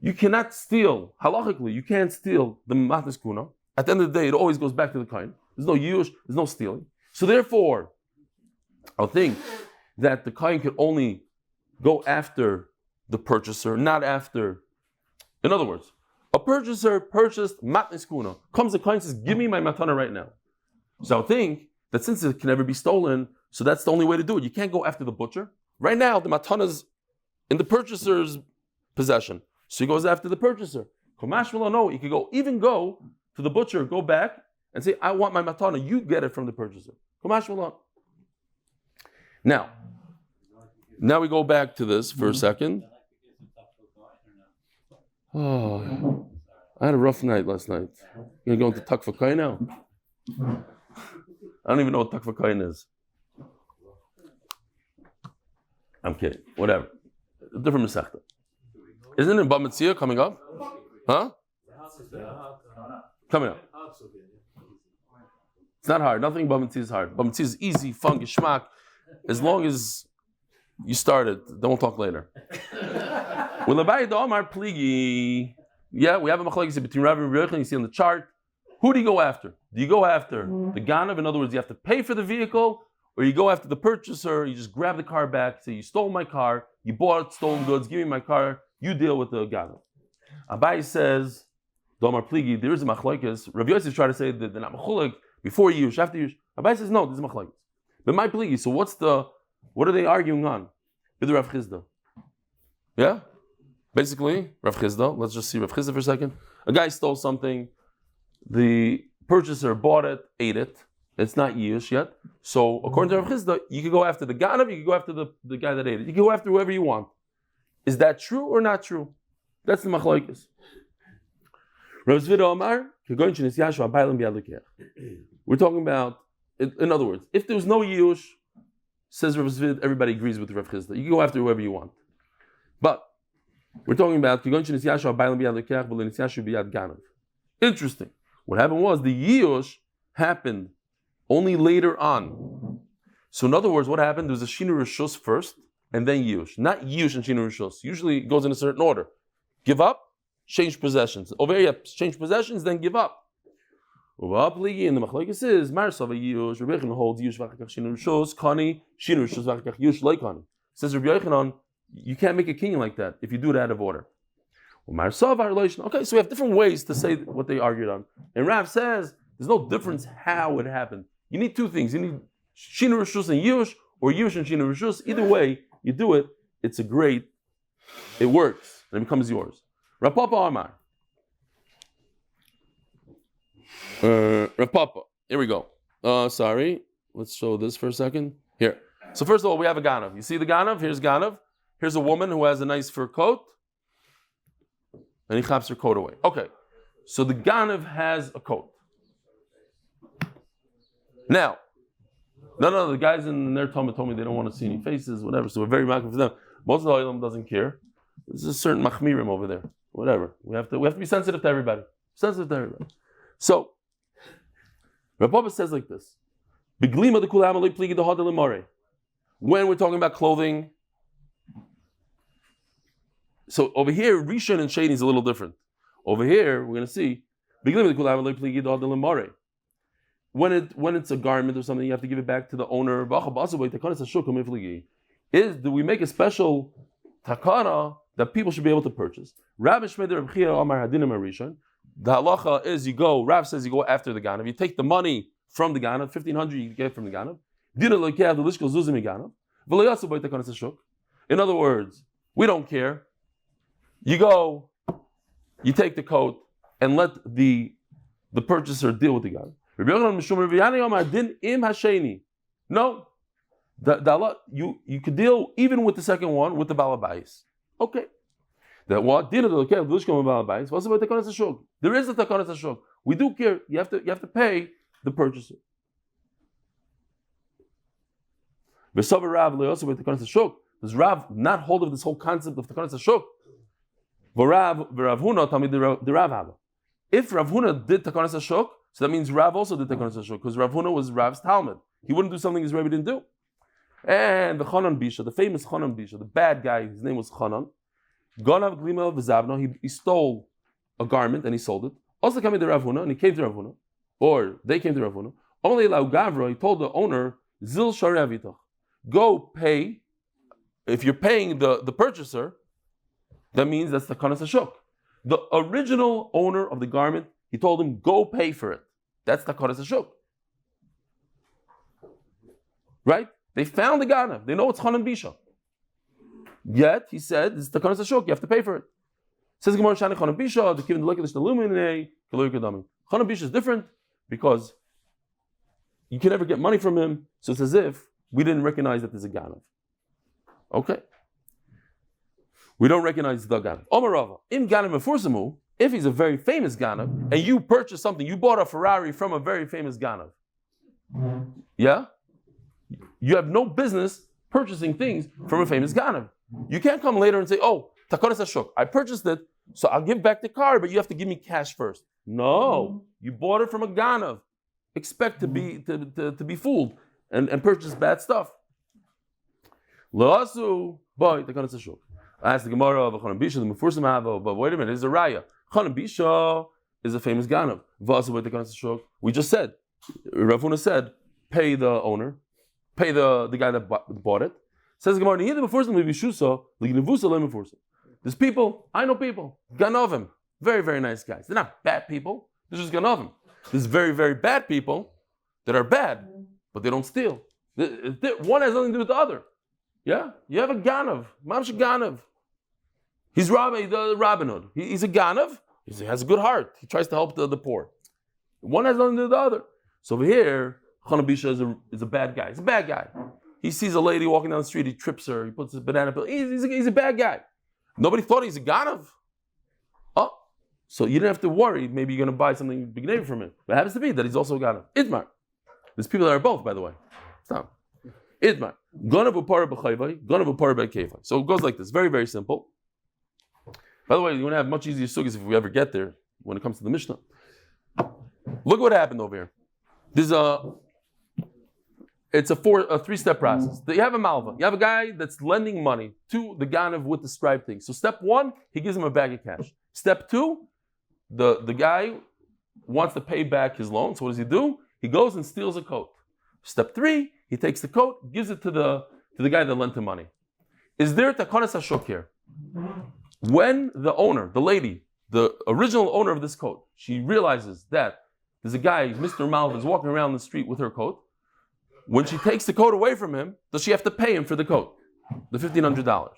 you cannot steal, halachically, you can't steal the matnas kuna. At the end of the day, it always goes back to the kohen. There's no yush, there's no stealing. So therefore, I think that the kohen could only go after the purchaser, not after. In other words, a purchaser purchased matnas kuna. Comes the kohen and says, give me my matana right now. So I think that since it can never be stolen, so that's the only way to do it. You can't go after the butcher. Right now, the matana's in the purchaser's possession. So he goes after the purchaser. No, he could even go to the butcher, go back and say, I want my matana, you get it from the purchaser. Now we go back to this for a second. Oh, I had a rough night last night. You're going to takfakai now? I don't even know what takfakai is. I'm kidding. Whatever. A different masechta. Isn't it Bava Metzia coming up? Huh? Coming up. It's not hard. Nothing Bava Metzia is hard. Bava Metzia is easy, fun, geschmack. As long as you start it, then we'll talk later. Yeah, we have a machlokes between Rav and Rivka Hennah. You see on the chart. Who do you go after? Do you go after the ganav? In other words, you have to pay for the vehicle, or you go after the purchaser, you just grab the car back, say, you stole my car, you bought stolen goods, give me my car, you deal with the ganav. Abai says, Domar Pligi, there is a machlokes. Rav Yosef try to say that they're not machlok before Yush, after Yush. Abai says, no, this is machlokes. But my Pligi, so what are they arguing on? With the Rav Chizda. Yeah? Basically, Rav Chizda, let's just see Rav Chizda for a second. A guy stole something, the purchaser bought it, ate it. It's not Yush yet. So according to Rav Chizda, you could go after the ganav, you could go after the guy that ate it. You can go after whoever you want. Is that true or not true? That's the machlokes. Rav Zvid Omar, we're talking about, in other words, if there was no Yush, says Rav Zvid, everybody agrees with Rav Chizda. You can go after whoever you want. But we're talking about interesting. What happened was the Yush happened only later on. So in other words, what happened? There was a Shinu Rishus first, and then Yush. Not Yush and Shinu Rishus. Usually it goes in a certain order. Give up, change possessions. Over here, change possessions, then give up. And the machlokes is Marsava Yush. Rabbi Yochanan holds Yush v'achakach Shinu Rishus, Kani Shinu Rishus v'achakach Yush like Kani. Says Rabbi Yochanan, you can't make a king like that if you do it out of order. Okay, so we have different ways to say what they argued on. And Rav says there's no difference how it happened. You need two things. You need Shinu Rishus and Yush, or Yush and Shinu Rishus. Either way, you do it, it works, and it becomes yours. Rav Papa Amar. Rav Papa. Here we go. Sorry. Let's show this for a second. Here. So first of all, we have a ganav. You see the ganav? Here's ganav. Here's a woman who has a nice fur coat. And he chaps her coat away. Okay. So the ganav has a coat. Now, none of the guys in their Talmud told me they don't want to see any faces, whatever. So we're very mindful for them. Most of the Olam doesn't care. There's a certain machmirim over there. Whatever. We have to be sensitive to everybody. So, Rav Papa says like this. When we're talking about clothing, so over here, Rishon and Sheni is a little different. Over here, we're going to see when it's a garment or something, you have to give it back to the owner. Do we make a special takana that people should be able to purchase? The halacha is Rav says you go after the ganav. You take the money from the ganav, 1,500 you get from the ganav. In other words, we don't care. You go, you take the coat, and let the purchaser deal with the guy. No, you could deal even with the second one with the balabais. Okay. That what? There is a takanas hashuk. We do care. You have to pay the purchaser. Does Rav not hold of this whole concept of takanas hashuk? If Rav Huna did takanas hashuk, so that means Rav also did takanas hashuk, because Rav Huna was Rav's Talmud. He wouldn't do something his Rebbe didn't do. And the Chanan Bisha, the famous Chanan Bisha, the bad guy, his name was Chanan. Gonav Glima V'Zavno, he stole a garment and he sold it. Also came to Rav Huna, and he came to Rav Huna, or they came to Rav Huna. Only Lau Gavra, he told the owner, Zil Sharevitach, go pay. If you're paying the purchaser, that means that's the takanas hashuk. The original owner of the garment, he told him, go pay for it. That's the takanas hashuk. Right? They found the ganav. They know it's Chanan Bisha. Yet, he said, this is takanas hashuk, you have to pay for it. Says Gemara Shani Chanan Bisha, the Kivin Lekadish Lumine, Kalur Kadami. Chanan Bisha is different because you can never get money from him, so it's as if we didn't recognize that there's a ganav. Okay? We don't recognize the ganav. Omarava, im ganav mefursamu, if he's a very famous ganav, and you purchased something, you bought a Ferrari from a very famous ganav. Yeah? You have no business purchasing things from a famous ganav. You can't come later and say, oh, takanas hashuk, I purchased it, so I'll give back the car, but you have to give me cash first. No, you bought it from a ganav. Expect to be fooled and purchase bad stuff. La'asu, boy, takanas hashuk. I asked the Gemara of Chanan Bisha, the Mefursam Hava, but wait a minute, it's a raya. Chanan Bisha is a famous ganav. V'asu, boy, takanas hashuk. We just said, Rav Huna said, pay the owner, pay the guy that bought it. Says Gemara, there's people, I know people, ganovim, very, very nice guys. They're not bad people, they're just ganovim. There's very, very bad people that are bad, but they don't steal. One has nothing to do with the other. Yeah? You have a ganav, mamsh ganav. He's Rabbi, the Rabbanud. He's a ganav, he has a good heart. He tries to help the poor. One has nothing to do with the other. So over here, Chanan Bisha is a bad guy. He's a bad guy. He sees a lady walking down the street, he trips her, he puts his banana peel. He's a bad guy. Nobody thought he's a ganav. Oh, so you didn't have to worry. Maybe you're going to buy something big name from him. But it happens to be that he's also a ganav. Idmar. There's people that are both, by the way. Stop. Idmar. Ganav upara b'chayvai, ganav upara b'kefai. So it goes like this. Very, very simple. By the way, you're going to have much easier sugyas if we ever get there when it comes to the Mishnah. Look what happened over here. It's a three-step process. You have a malva. You have a guy that's lending money to the ganav with the striped thing. So step one, he gives him a bag of cash. Step two, the guy wants to pay back his loan. So what does he do? He goes and steals a coat. Step three, he takes the coat, gives it to the guy that lent him money. Is there takanas hashuk here? When the owner, the lady, the original owner of this coat, she realizes that there's a guy, Mr. Malva, is walking around the street with her coat. When she takes the coat away from him, does she have to pay him for the coat? The $1,500.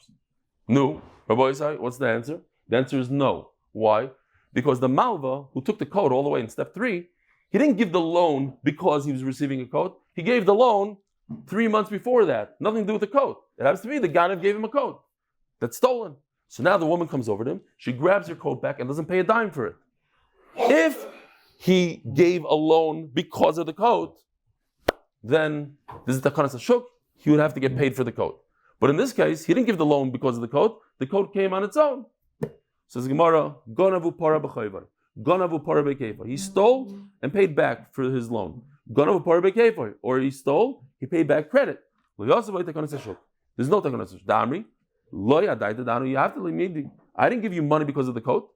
No. Rabbi Yisai, what's the answer? The answer is no. Why? Because the Malva, who took the coat all the way in step 3, he didn't give the loan because he was receiving a coat. He gave the loan 3 months before that. Nothing to do with the coat. It happens to be the Ganav gave him a coat that's stolen. So now the woman comes over to him, she grabs her coat back and doesn't pay a dime for it. If he gave a loan because of the coat, then this is takanas hashuk, he would have to get paid for the coat. But in this case, he didn't give the loan because of the coat came on its own. Says Gemara, Gonavu para b'chayvar, Gonavu para b'kefar. He stole and paid back for his loan. Gonavu para b'kefar, or he stole, he paid back credit. There's no takanas hashuk. Damri, lo yadayta danu, you have to limidi. I didn't give you money because of the coat.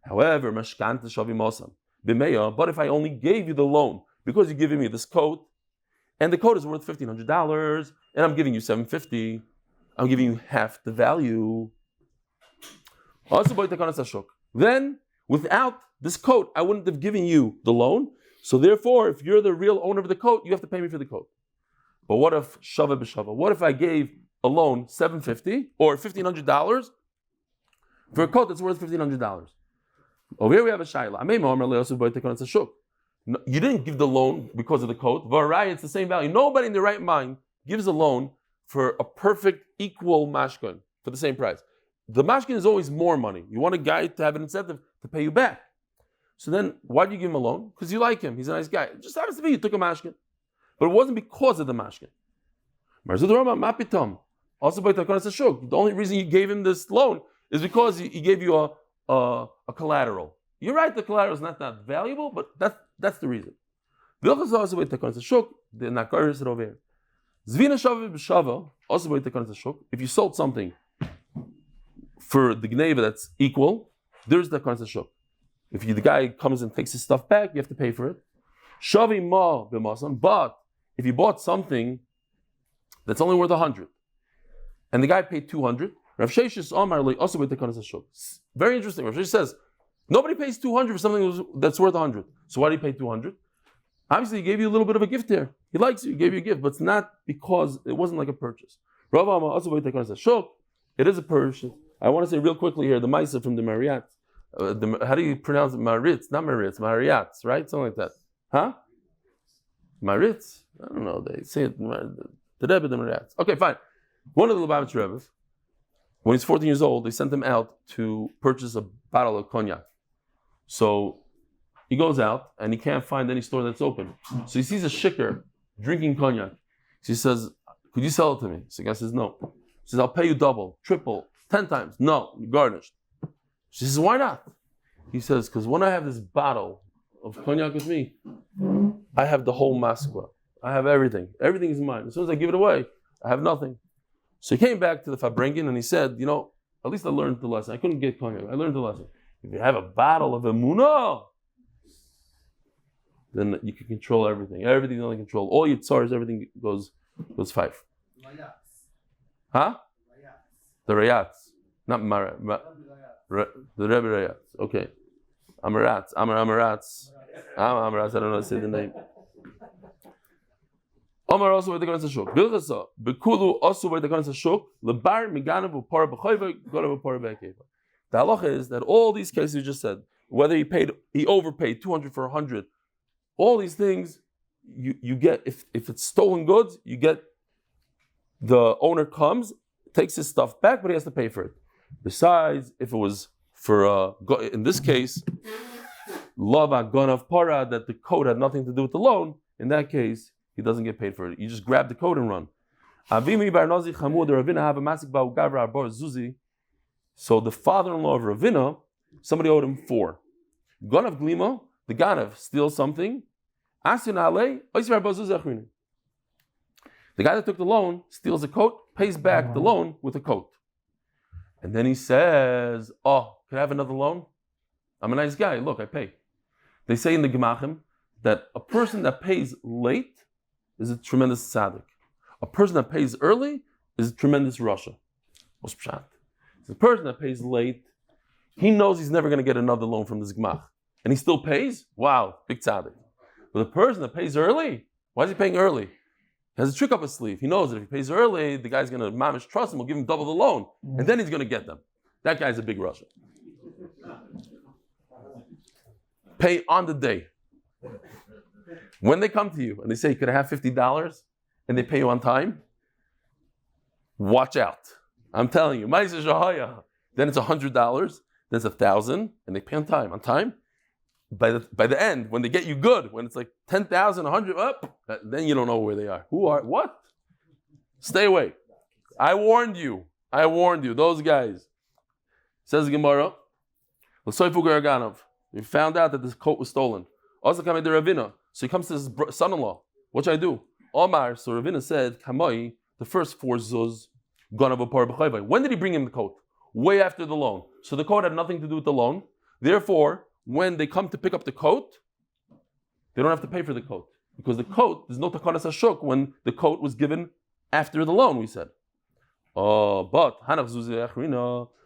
However, mashkanta shavi mosam b'meya. But if I only gave you the loan because you're giving me this coat, and the coat is worth $1,500, and I'm giving you $750, I'm giving you half the value. Then, without this coat, I wouldn't have given you the loan. So therefore, if you're the real owner of the coat, you have to pay me for the coat. But what if shava b'shava? What if I gave a loan $750 or $1,500 for a coat that's worth $1,500? Over here we have a shayla. You didn't give the loan because of the coat. It's the same value. Nobody in their right mind gives a loan for a perfect equal mashkin for the same price. The mashkin is always more money. You want a guy to have an incentive to pay you back. So then, why do you give him a loan? Because you like him. He's a nice guy. It just happens to be you took a mashkin. But it wasn't because of the mashkin. Also by the only reason you gave him this loan is because he gave you a collateral. You're right, the collateral is not that valuable, but that's the reason. The nakar is over here. Zvina shava b'shava, also by the shuk. If you sold something for the gneva that's equal, there's the shuk. If the guy comes and takes his stuff back, you have to pay for it. Shavi ma b'masan, but if you bought something that's only worth 100, and the guy paid 200, Rav Sheshes Omar Li also by the shuk. Very interesting. Rav Sheshes says nobody pays 200 for something that's worth 100. So why do you pay 200? Obviously, he gave you a little bit of a gift there. He likes you, he gave you a gift, but it's not because it wasn't like a purchase. Rav Amma also by the shuk. It is a purchase. I want to say real quickly here, the Maisa from the Marriott. How do you pronounce it? Maritz, not Maritz, Marriott, right? Something like that. Huh? Maritz? I don't know. They say it, the Rebbe, the Marriott. Okay, fine. One of the Lubavitch Rebbes, when he's 14 years old, they sent him out to purchase a bottle of cognac. So he goes out and he can't find any store that's open. So he sees a shikar drinking cognac. So he says, could you sell it to me? So the guy says, no. He says, I'll pay you double, triple, 10 times. No, you're garnished. She says, why not? He says, because when I have this bottle of cognac with me, I have the whole Moskva. I have everything. Everything is mine. As soon as I give it away, I have nothing. So he came back to the Fabrengen and he said, at least I learned the lesson. I couldn't get cognac. I learned the lesson. If you have a bottle of emunah, then you can control everything. Everything's under control. All your tzars, everything goes 5. Huh? The Rayats. Not Mara. The Rebbe Rayats. Okay. Amaratz. Amaratz. I don't know how to say the name. Omar also with the Ganas Shuk. Bilchasa. Bekulu also with the Ganas Shuk. Lebar Miganav Upar B'Chayva Gonav Upar B'Akeva. The halacha is that all these cases you just said, whether he overpaid 200 for 100, all these things you get, if it's stolen goods, you get, the owner comes, takes his stuff back, but he has to pay for it. Besides, if it was for, in this case, lava gonav para, that the coat had nothing to do with the loan, in that case, he doesn't get paid for it. You just grab the coat and run. So the father-in-law of Ravina, somebody owed him 4. Gonav glima, the ganav steals something. The guy that took the loan steals a coat, pays back the loan with a coat. And then he says, can I have another loan? I'm a nice guy. Look, I pay. They say in the Gemachim that a person that pays late is a tremendous tzaddik. A person that pays early is a tremendous rasha. What's pshat? The person that pays late, he knows he's never going to get another loan from this Gemach. And he still pays? Wow, big tzaddik. But the person that pays early, why is he paying early? He has a trick up his sleeve. He knows that if he pays early, the guy's going to mamish trust him, will give him double the loan, and then he's going to get them. That guy's a big rasha. Pay on the day. When they come to you and they say, could I have $50? And they pay you on time, watch out. I'm telling you. Then it's $100, then it's $1,000, and they pay on time. On time? By the end, when they get you good, when it's like 10,000, 100 up, then you don't know where they are. Who are? What? Stay away. I warned you. Those guys. Says the Gemara. We found out that this coat was stolen. Also coming to Ravina. So he comes to his son-in-law. What should I do? Omar. So Ravina said, Kamai, the first 4 zuz, gonav upar b'chayva. When did he bring him the coat? Way after the loan. So the coat had nothing to do with the loan. Therefore, when they come to pick up the coat, they don't have to pay for the coat. Because the coat, there's no takanas hashuk when the coat was given after the loan, we said. But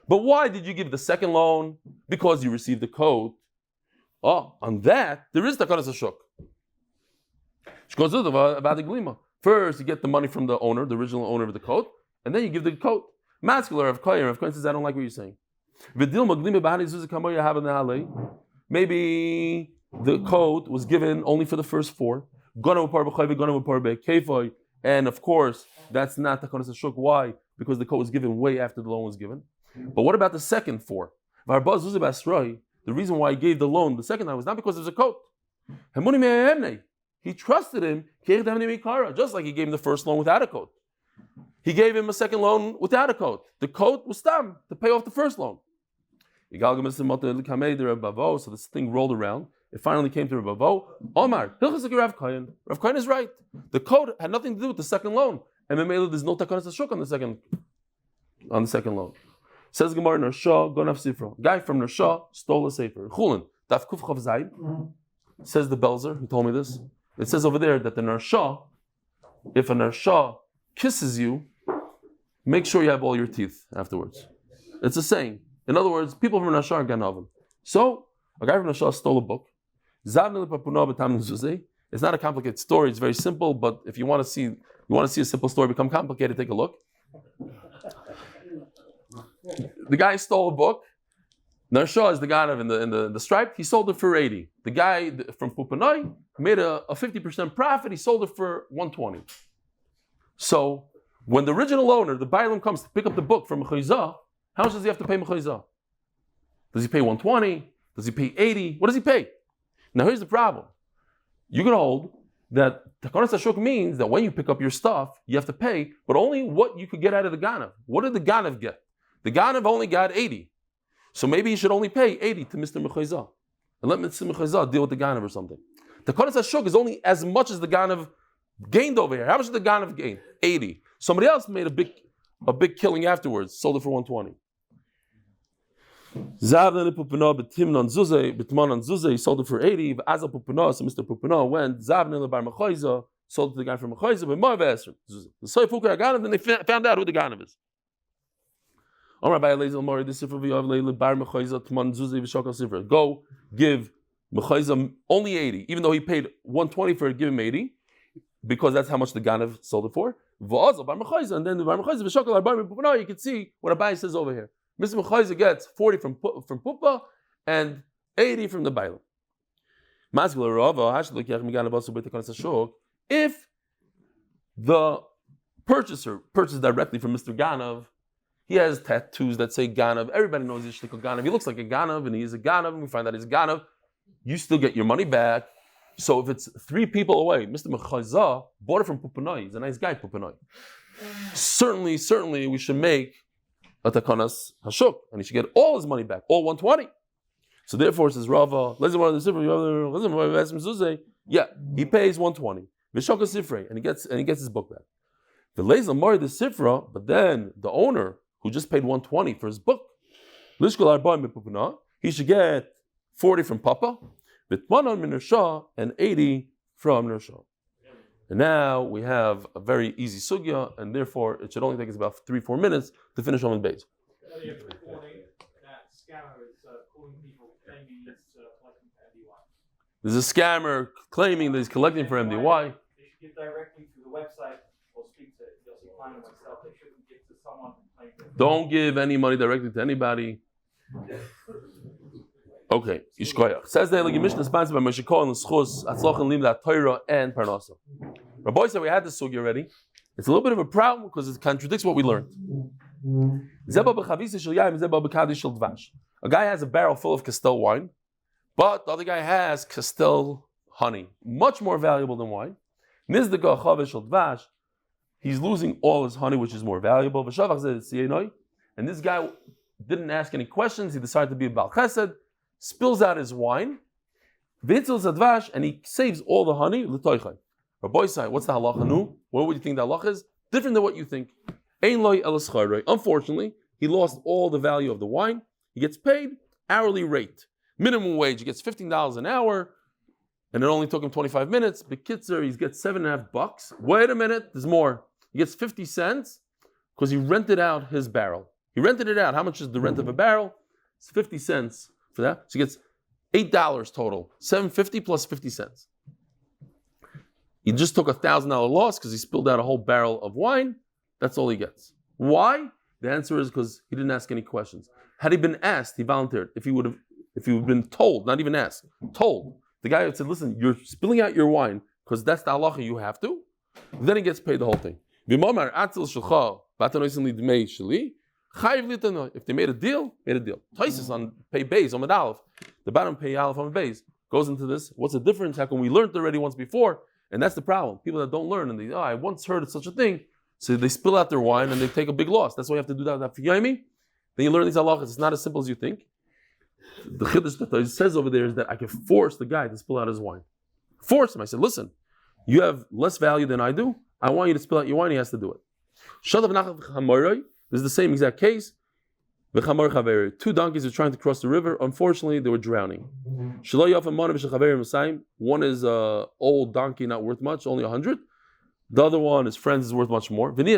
why did you give the second loan? Because you received the coat. On that, there is takanas hashuk. About the glima. First, you get the money from the owner, the original owner of the coat, and then you give the coat. Masculine of Kohen. Rav Kohen says, I don't like what you're saying. Maybe the coat was given only for the first 4. And of course, that's not Takonas HaShuk. Why? Because the coat was given way after the loan was given. But what about the second 4? The reason why he gave the loan the second time was not because there's a coat. He trusted him, just like he gave him the first loan without a coat. He gave him a second loan without a coat. The coat was stam to pay off the first loan. So this thing rolled around. It finally came to Rav Omar, Rav Kohen is right. The coat had nothing to do with the second loan. And there's no Takanas HaShuk on the second loan. Says Gemara, Nersha, Gonav Sifra. Guy from Nersha stole a sefer. Chulin, Daf Kuf Chav Zayin. Says the Belzer, who told me this. It says over there that the Nersha, if a Nersha kisses you, make sure you have all your teeth afterwards. It's a saying. In other words, people from Nersha are Ganavim. So, a guy from Nersha stole a book. It's not a complicated story, it's very simple, but if you want to see a simple story become complicated, take a look. The guy stole a book. Nersha is the guy in the stripe. He sold it for 80. The guy from Pupanoi made a 50% profit. He sold it for 120. So when the original owner, the Bailam, comes to pick up the book from Mechayzah, how much does he have to pay Mechayzah? Does he pay 120? Does he pay 80? What does he pay? Now here's the problem. You're going to hold that Takanas HaShuk means that when you pick up your stuff, you have to pay, but only what you could get out of the Ganav. What did the Ganav get? The Ganav only got 80. So maybe he should only pay 80 to Mr. Mechayzah. And let Mr. Mechayzah deal with the Ganav or something. Takanas HaShuk is only as much as the Ganav gained over here. How much did the Ganav gain? 80. Somebody else made a big killing afterwards, sold it for 120. Zavna Pupana Betimnon Zuze, Bitmanon Zuze, he sold it for 80. Azal Pupana, so Mr. Pupana went, Zavna Bar Mechayzah, sold it to the guy from Mechayzah, but Mar Veser. The Soy Fuka Ganav, then they found out who the Ganav is. Go give Mechayzah only 80, even though he paid 120 for it, give him 80, because that's how much the Ganav sold it for. And then the Bar Mechayzah, you can see what Abai says over here. Mr. Mechayzah gets 40 from Pupa and 80 from the Bailam. If the purchaser purchased directly from Mr. Ganav, he has tattoos that say Ganav. Everybody knows he's Shlikul Ganav. He looks like a Ganav and he is a Ganav, and we find out he's a Ganav. You still get your money back. So if it's 3 people away, Mr. Mechayzah bought it from Pupanoi. He's a nice guy, Pupanoi. Certainly we should make a Takanas HaShuk, and he should get all his money back, all 120. So therefore, says Rava, yeah, he pays 120. And he gets his book back. The Lezer Mori the Sifra, but then the owner who just paid 120 for his book, he should get 40 from Papa, and 80 from Nersha. And now we have a very easy sugya, and therefore it should only take us about 3-4 minutes to finish Amud Beis. There's a scammer claiming that he's collecting for MDY. They should give directly to the website or speak to Yosef Klein or myself. They shouldn't give to someone. Don't give any money directly to anybody. Okay, Yishkoyach. Says the Eli Mishnah sponsored by Moshe Cohen and zchus, Atzloch and Limla, Torah and Parnasa. Rabbi said we had this sugi already. It's a little bit of a problem because it contradicts what we learned. A guy has a barrel full of Castell wine, but the other guy has Castell honey, much more valuable than wine. He's losing all his honey, which is more valuable. And this guy didn't ask any questions. He decided to be a Baal Chesed, spills out his wine, and he saves all the honey. Rabbi said, what's the halacha nu? What would you think the halacha is? Different than what you think. Unfortunately, he lost all the value of the wine. He gets paid hourly rate. Minimum wage, he gets $15 an hour, and it only took him 25 minutes. Bekitzer, he gets $7.50. Wait a minute, there's more. He gets 50 cents because he rented out his barrel. He rented it out. How much is the rent of a barrel? It's 50 cents for that. So he gets $8 total. $7.50 plus 50 cents. He just took $1,000 loss because he spilled out a whole barrel of wine. That's all he gets. Why? The answer is because he didn't ask any questions. Had he been asked, he volunteered. If he would have been told, not even asked, told, the guy had said, listen, you're spilling out your wine because that's the halacha, you have to, then he gets paid the whole thing. If they made a deal, Taisus on pay Beis, Amud Aleph, the bottom pay Aleph on Beis, goes into this. What's the difference? How come we learned already once before? And that's the problem. People that don't learn, and they, I once heard of such a thing, so they spill out their wine and they take a big loss. That's why you have to do that. Daf Yomi. Then you learn these halachas. It's not as simple as you think. The chiddush that it says over there is that I can force the guy to spill out his wine. Force him. I said, listen, you have less value than I do. I want you to spill out your wine. He has to do it. This is the same exact case. Two donkeys are trying to cross the river. Unfortunately, they were drowning. One is an old donkey, not worth much, only 100. The other one, his friends, is worth much more. He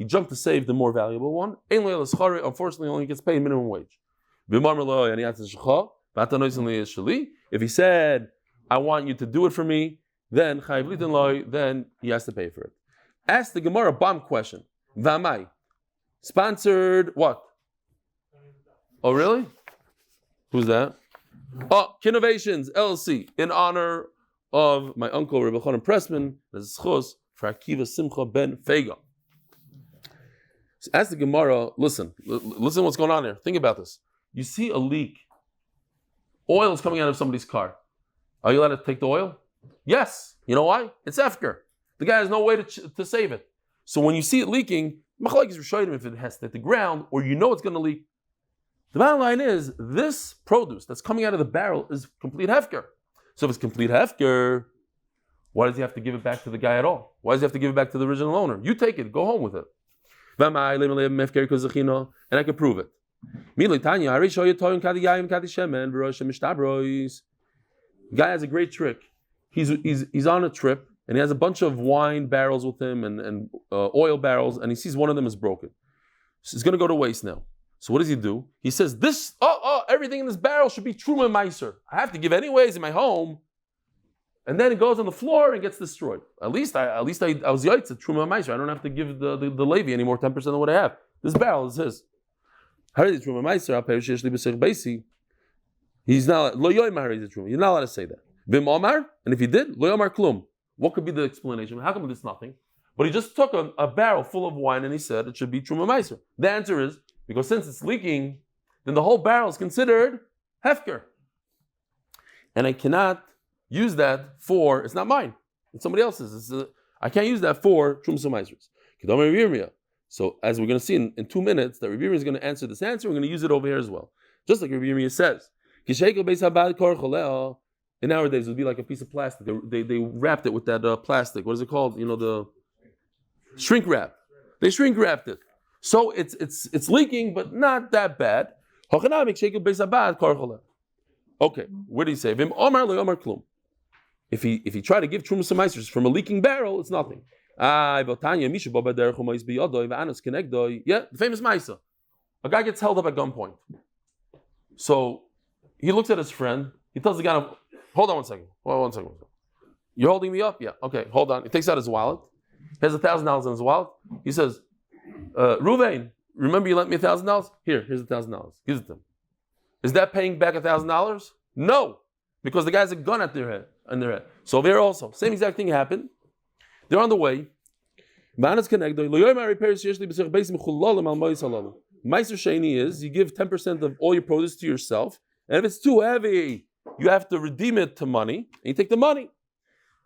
jumped to save the more valuable one. Unfortunately, only gets paid minimum wage. If he said, I want you to do it for me, then he has to pay for it. Ask the Gemara a bomb question. Vamai. Sponsored what? Oh, really? Who's that? Oh, Kidnovations LLC, in honor of my uncle Reb Elchanan Pressman, the zchus for Akiva Simcha Ben Feiga. So ask the Gemara, listen what's going on here. Think about this. You see a leak. Oil is coming out of somebody's car. Are you allowed to take the oil? Yes. You know why? It's efker. The guy has no way to save it. So when you see it leaking, machlokes is rishonim if it has to hit the ground or you know it's going to leak. The bottom line is this produce that's coming out of the barrel is complete hefker. So if it's complete hefker, why does he have to give it back to the guy at all? Why does he have to give it back to the original owner? You take it, go home with it. And I can prove it. Guy has a great trick. He's on a trip and he has a bunch of wine barrels with him and oil barrels, and he sees one of them is broken. So it's going to go to waste now. So what does he do? He says, everything in this barrel should be truma meiser. I have to give anyways in my home. And then it goes on the floor and gets destroyed. At least I was yaitz truma meiser. I don't have to give the Levi anymore 10% of what I have. This barrel is his. He's not lo yoymar. You're not allowed to say that. Vim omar, and if he did, lo yomar klum. What could be the explanation? How come it's nothing? But he just took a barrel full of wine and he said it should be truma meiser. The answer is because since it's leaking, then the whole barrel is considered hefker, and I cannot use that for. It's not mine. It's somebody else's. I can't use that for truma meisers. So as we're going to see in 2 minutes, that Rav Eli is going to answer this answer. We're going to use it over here as well, just like Rav Eli says. In our days, it would be like a piece of plastic. They wrapped it with that plastic. What is it called? You know, the shrink wrap. They shrink wrapped it. So it's leaking, but not that bad. Okay, where do you say? If he tried to give Trumas Meisers from a leaking barrel, it's nothing. Yeah, the famous Maisa. A guy gets held up at gunpoint. So he looks at his friend. He tells the guy, hold on one second. You're holding me up? Yeah. Okay, hold on. He takes out his wallet. He has $1,000 in his wallet. He says, Ruvain, remember you lent me $1,000? Here's $1,000. Gives it to him. Is that paying back $1,000? No, because the guy has a gun at their head. So there also, same exact thing happened. They're on the way. Meiser Sheni is you give 10% of all your produce to yourself, and if it's too heavy, you have to redeem it to money, and you take the money.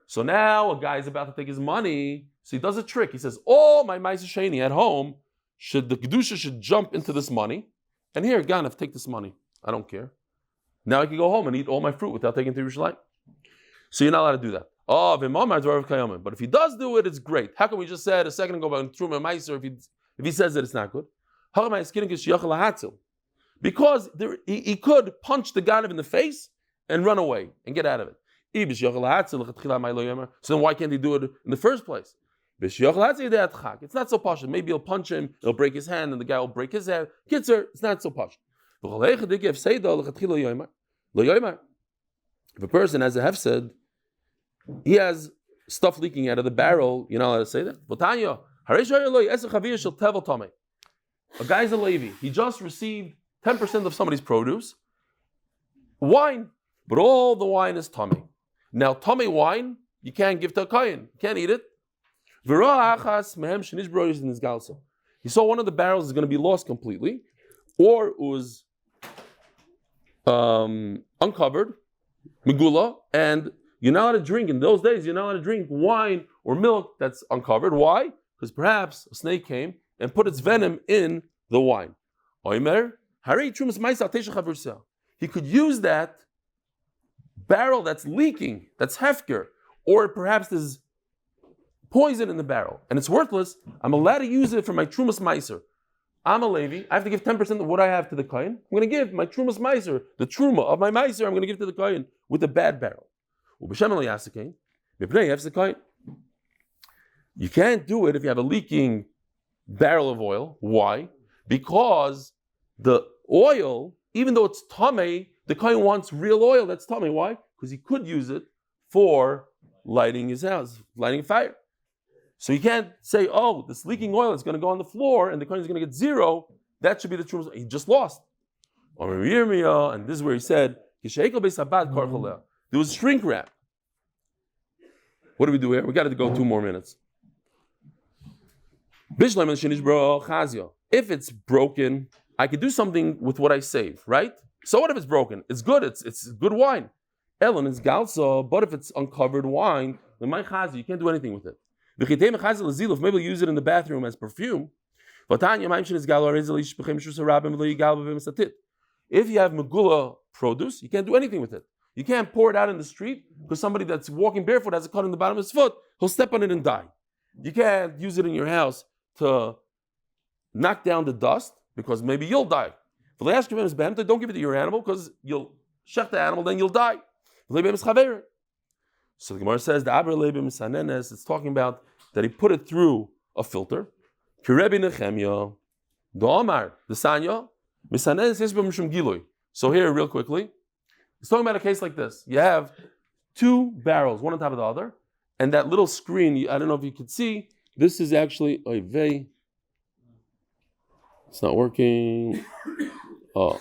So now a guy is about to take his money, so he does a trick. He says, all my Meiser Sheni at home, the Kedusha should jump into this money, and here, Ganav, take this money. I don't care. Now I can go home and eat all my fruit without taking it to Yerushalayim. So you're not allowed to do that. But if he does do it, it's great. How come we just said a second ago about Truma Meiser if he says that it's not good? Because he could punch the Ganav in the face and run away and get out of it. So then why can't he do it in the first place? It's not so posh. Maybe he'll punch him, he'll break his hand, and the guy will break his hand. Kitzer, it's not so posh. If a person has a hefsed, he has stuff leaking out of the barrel, you're not allowed to say that. A guy's a Levi. He just received 10% of somebody's produce, wine, but all the wine is tummy. Now, tummy wine, you can't give to a kohen. You can't eat it. He saw one of the barrels is going to be lost completely, or it was uncovered, megula, and you're not allowed to drink. In those days, you're not allowed to drink wine or milk that's uncovered. Why? Because perhaps a snake came and put its venom in the wine. He could use that barrel that's leaking, that's hefker, or perhaps there's poison in the barrel and it's worthless. I'm allowed to use it for my trumas meiser. I'm a Levi. I have to give 10% of what I have to the kohen. I'm going to give my trumas meiser, the truma of my meiser, I'm going to give to the kohen with the bad barrel. You can't do it if you have a leaking barrel of oil. Why? Because the oil, even though it's tamei, the kohen wants real oil that's tamei. Why? Because he could use it for lighting his house, lighting a fire. So you can't say, oh, this leaking oil is going to go on the floor and the kohen is going to get zero. That should be the truth. He just lost. And this is where he said, there was shrink wrap. What do we do here? We got to go 2 more minutes. If it's broken, I could do something with what I save, right? So what if it's broken? It's good. It's good wine. Elon is galsa, but if it's uncovered wine, you can't do anything with it. Maybe you'll use it in the bathroom as perfume. If you have megula produce, you can't do anything with it. You can't pour it out in the street because somebody that's walking barefoot has a cut in the bottom of his foot. He'll step on it and die. You can't use it in your house to knock down the dust because maybe you'll die. Don't give it to your animal because you'll shech the animal, then you'll die. So the Gemara says it's talking about that he put it through a filter. So here, real quickly, it's talking about a case like this. You have 2 barrels, one on top of the other, and that little screen, I don't know if you could see, this is actually, it's not working. Oh,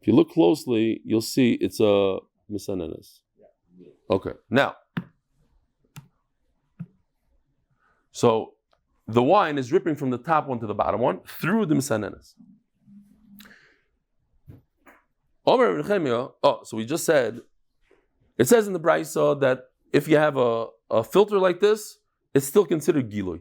if you look closely, you'll see it's a misanenes. Okay, now, so the wine is dripping from the top one to the bottom one through the misanenes. So we just said, it says in the Brisa that if you have a filter like this, it's still considered gilui.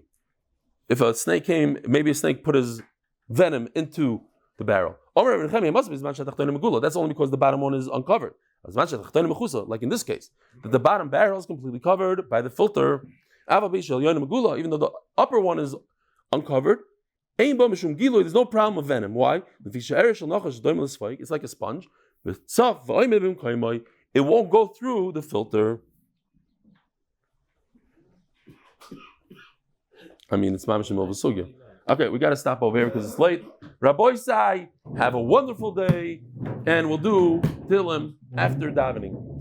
If a snake came, maybe a snake put his venom into the barrel. That's only because the bottom one is uncovered. Like in this case, that the bottom barrel is completely covered by the filter. Even though the upper one is uncovered, there's no problem of venom. Why? It's like a sponge. It won't go through the filter. I mean, it's mamish over sugya. Okay, we got to stop over here because it's late. Rabbi Sai, have a wonderful day, and we'll do Tilim after davening.